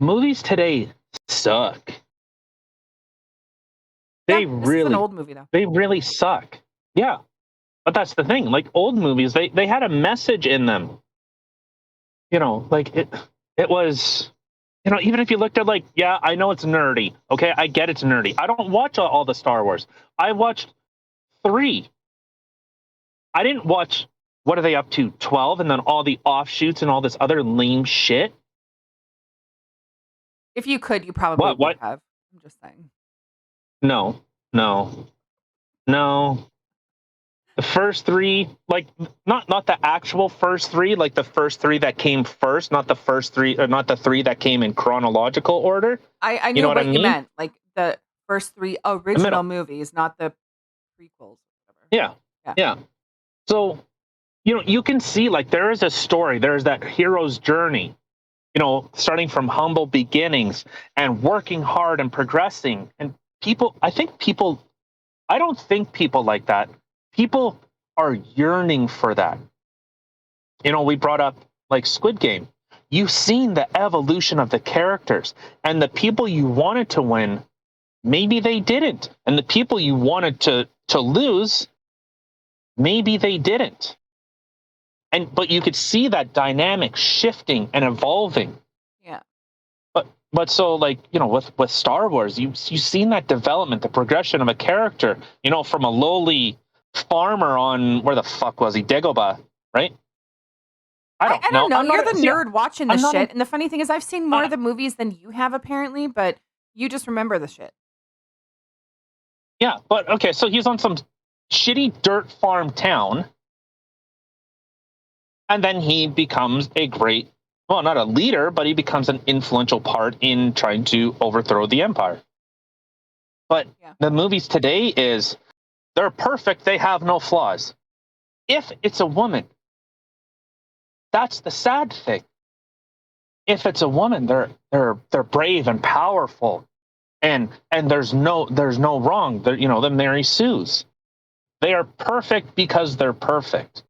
movies today suck. This is an old movie, though. They really suck. Yeah. But that's the thing. Like old movies, they had a message in them. Like it was, even if you looked at like, yeah, I know it's nerdy. Okay, I get it's nerdy. I don't watch all the Star Wars. I watched 3. I didn't watch, what are they up to, 12, and then all the offshoots and all this other lame shit. If you could, you probably would have. I'm just saying. No. The first 3, like not the actual first 3, like the first 3 that came first, not the first 3, or not the 3 that came in chronological order. I knew what you meant, like the first 3 original movies, not the prequels. Yeah. So, you can see like there is a story, there's that hero's journey, starting from humble beginnings and working hard and progressing. And I don't think people like that. People are yearning for that. We brought up like Squid Game. You've seen the evolution of the characters, and the people you wanted to win, maybe they didn't. And the people you wanted to lose, maybe they didn't. But you could see that dynamic shifting and evolving. Yeah. But so like, with Star Wars, you've seen that development, the progression of a character, from a lowly farmer on, where the fuck was he? Dagobah, right? I don't know. You're the nerd watching this shit. And the funny thing is, I've seen more of the movies than you have, apparently, but you just remember the shit. Yeah, but okay, so he's on some shitty dirt farm town, and then he becomes a great, well, not a leader, but he becomes an influential part in trying to overthrow the Empire. But the movies today is, they're perfect, they have no flaws. If it's a woman, that's the sad thing. If it's a woman, they're brave and powerful, and there's no wrong. They're, the Mary Sues. They are perfect because they're perfect.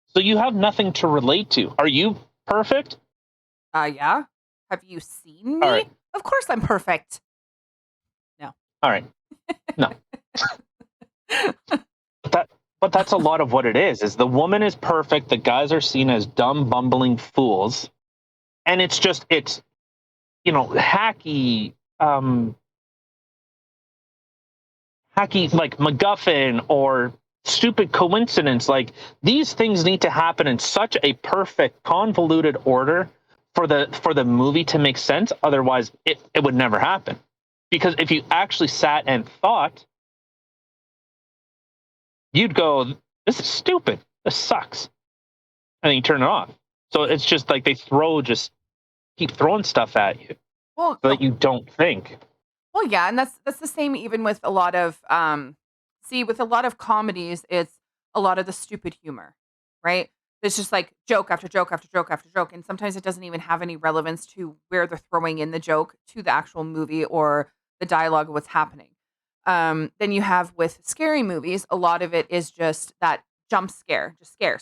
So you have nothing to relate to. Are you perfect? Yeah. Have you seen me? Right. Of course I'm perfect. No. All right. No. But that's a lot of what it is the woman is perfect, the guys are seen as dumb, bumbling fools. And it's hacky, like MacGuffin or stupid coincidence. Like, these things need to happen in such a perfect, convoluted order for the movie to make sense. Otherwise, it would never happen. Because if you actually sat and thought, you'd go, this is stupid. This sucks. And then you turn it off. So it's just like they keep throwing stuff at you so that you don't think. Well, yeah, and that's the same even with a lot of with a lot of comedies, it's a lot of the stupid humor, right? It's just like joke after joke after joke after joke, and sometimes it doesn't even have any relevance to where they're throwing in the joke to the actual movie or the dialogue of what's happening. Then you have with scary movies, a lot of it is just that jump scare, just scare.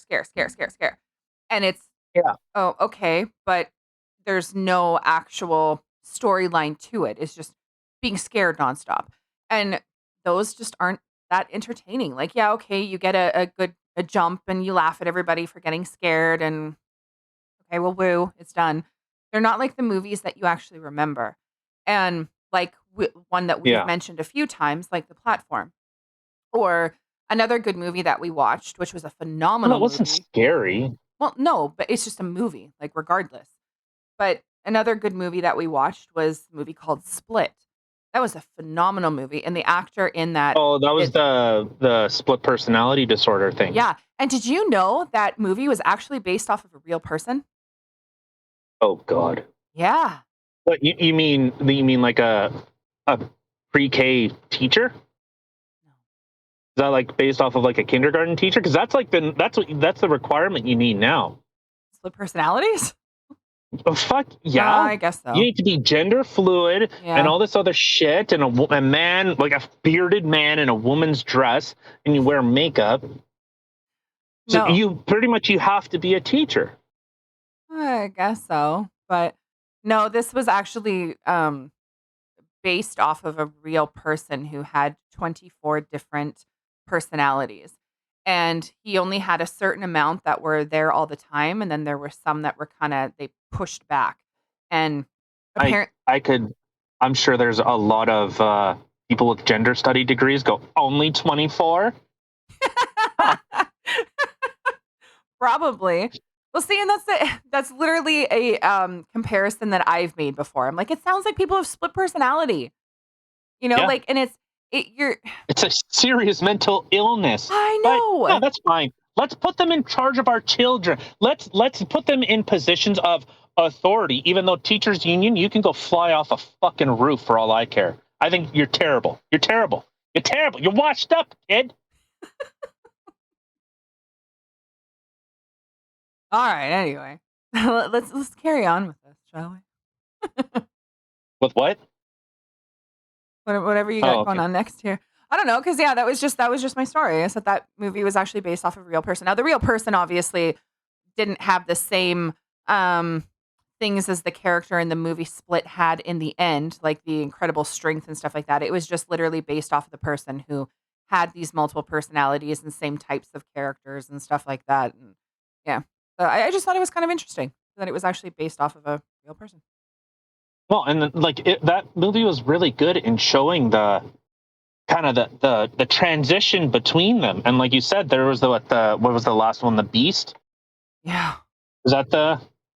And it's, oh, okay, but there's no actual storyline to it. It's just being scared nonstop. And those just aren't that entertaining. Like, yeah, okay, you get a jump and you laugh at everybody for getting scared and okay, well, woo, it's done. They're not like the movies that you actually remember. And like one that we've mentioned a few times, like The Platform, or another good movie that we watched, which was a phenomenal movie. It wasn't scary. Well, no, but it's just a movie, like regardless. But another good movie that we watched was a movie called Split. That was a phenomenal movie, and the actor in that. Oh, that was the split personality disorder thing. Yeah, and did you know that movie was actually based off of a real person? Oh God. Yeah. What you mean like a pre-K teacher? No. Is that like based off of like a kindergarten teacher? Because that's the requirement you need now. Split personalities? Oh, fuck yeah. I guess so. You need to be gender fluid and all this other shit, and a man, like a bearded man in a woman's dress, and you wear makeup. So you pretty much you have to be a teacher. I guess so, but No, this was actually based off of a real person who had 24 different personalities. And he only had a certain amount that were there all the time, and then there were some that were kinda they pushed back. And I apparent I could. I'm sure there's a lot of people with gender study degrees go only 24. Huh. Probably. Well, see, and that's literally a, comparison that I've made before. I'm like, "It sounds like people have split personality." Yeah, Like, and you're it's a serious mental illness. I But yeah, know. that's fine. Let's put them in charge of our children. Let's put them in positions of authority. Even though teachers union, you can go fly off a fucking roof for all I care. I think you're terrible. You're terrible. You're terrible. You're washed up, kid. Alright, anyway. Let's carry on with this, shall we? With what? Whatever you Oh, got going okay. on next here. I don't know, because yeah, that was just my story. I said that movie was actually based off of a real person. Now, the real person obviously didn't have the same, um, things as the character in the movie Split had in the end, like the incredible strength and stuff like that. It was just literally based off of the person who had these multiple personalities and same types of characters and stuff like that, and yeah. So I just thought it was kind of interesting that it was actually based off of a real person. Well, and then, that movie was really good in showing the kind of the transition between them. And like you said, there was what was the last one? The Beast. Yeah. Was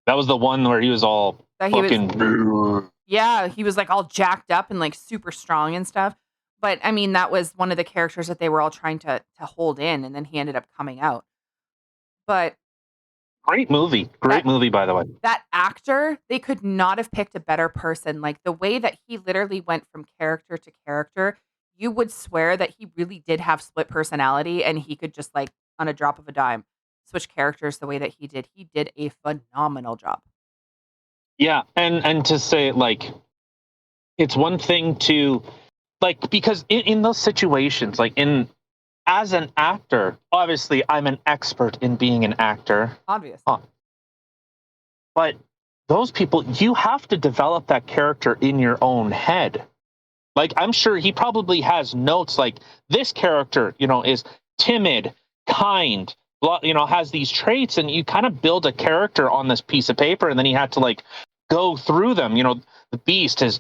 that was the one where he was all That he was fucking. Yeah, he was, like, all jacked up and, like, super strong and stuff, but, I mean, that was one of the characters that they were all trying to hold in, and then he ended up coming out. But Great that movie, by the way. that actor, they could not have picked a better person, like, the way that he literally went from character to character, you would swear that he really did have split personality, and he could just, like, on a drop of a dime, switch characters the way that he did. He did a phenomenal job. Yeah, and to say like it's one thing to like because in those situations, like in as an actor, obviously I'm an expert in being an actor. Obvious. Huh. But those people, you have to develop that character in your own head. Like I'm sure he probably has notes like this character, is timid, kind, has these traits, and you kind of build a character on this piece of paper, and then he had to like go through them. The Beast is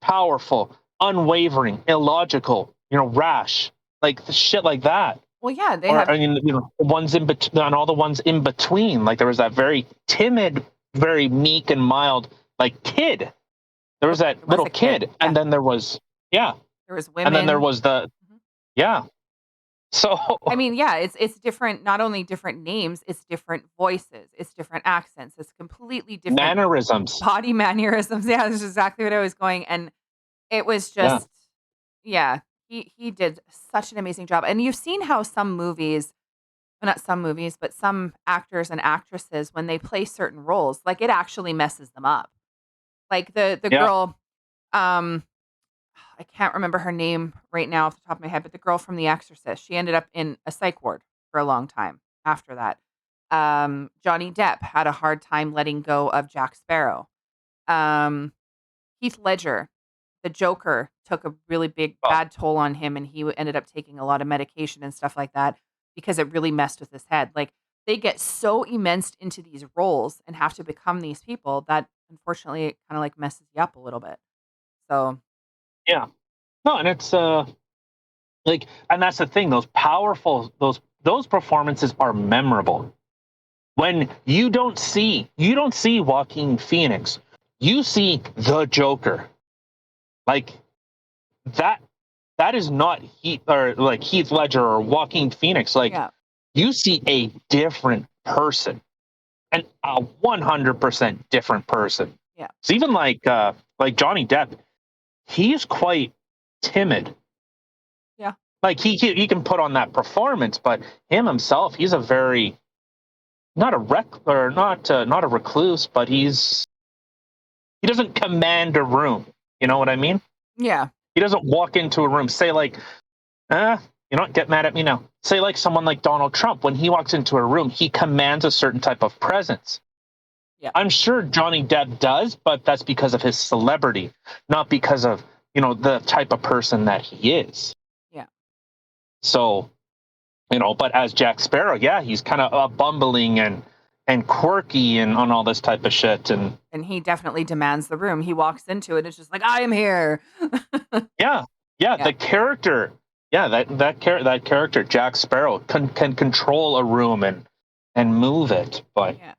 powerful, unwavering, illogical, rash, like the shit like that. Well, yeah, they Or have I mean, the ones in between, and all the ones in between. Like there was that very timid, very meek and mild, like kid. There was there that was little a kid, kid, yeah. and then there was yeah, There was and then there women. was the Mhm. yeah. So I mean, yeah, it's different, not only different names, it's different voices, it's different accents, it's completely different mannerisms, body mannerisms. Yeah, that's exactly what I was going, and it was yeah, just yeah, he did such an amazing job. And you've seen how some movies, well, not some movies, but some actors and actresses, when they play certain roles, like, it actually messes them up. Like, the yeah. girl, um I can't remember her name right now off the top of my head, but the girl from The Exorcist, she ended up in a psych ward for a long time after that. Johnny Depp had a hard time letting go of Jack Sparrow. Um, Heath Ledger, the Joker, took a really big Well, bad toll on him, and he ended up taking a lot of medication and stuff like that because it really messed with his head. Like, they get so immersed into these roles and have to become these people that unfortunately it kind of like messes you up a little bit. So yeah. No, and it's and that's the thing. Those performances are memorable. When you don't see Joaquin Phoenix, you see the Joker. Like that that is not Heath or like Heath Ledger or Joaquin Phoenix. Like yeah, you see a different person, and a 100% different person. yeah, So even like Johnny Depp, he's quite timid. yeah. Like he can put on that performance, but him himself, he's a very not a not a recluse, but he doesn't command a room. You know what I mean? Yeah. He doesn't walk into a room, say like, get mad at me now. Say like someone like Donald Trump, when he walks into a room, he commands a certain type of presence. Yeah. I'm sure Johnny Depp does, but that's because of his celebrity, not because of, the type of person that he is. Yeah. So, but as Jack Sparrow, yeah, he's kind of bumbling and quirky and on all this type of shit. And he definitely demands the room. He walks into it, it's just like, I am here. yeah, Yeah. the character, that character Jack Sparrow can control a room and move it. But Yeah.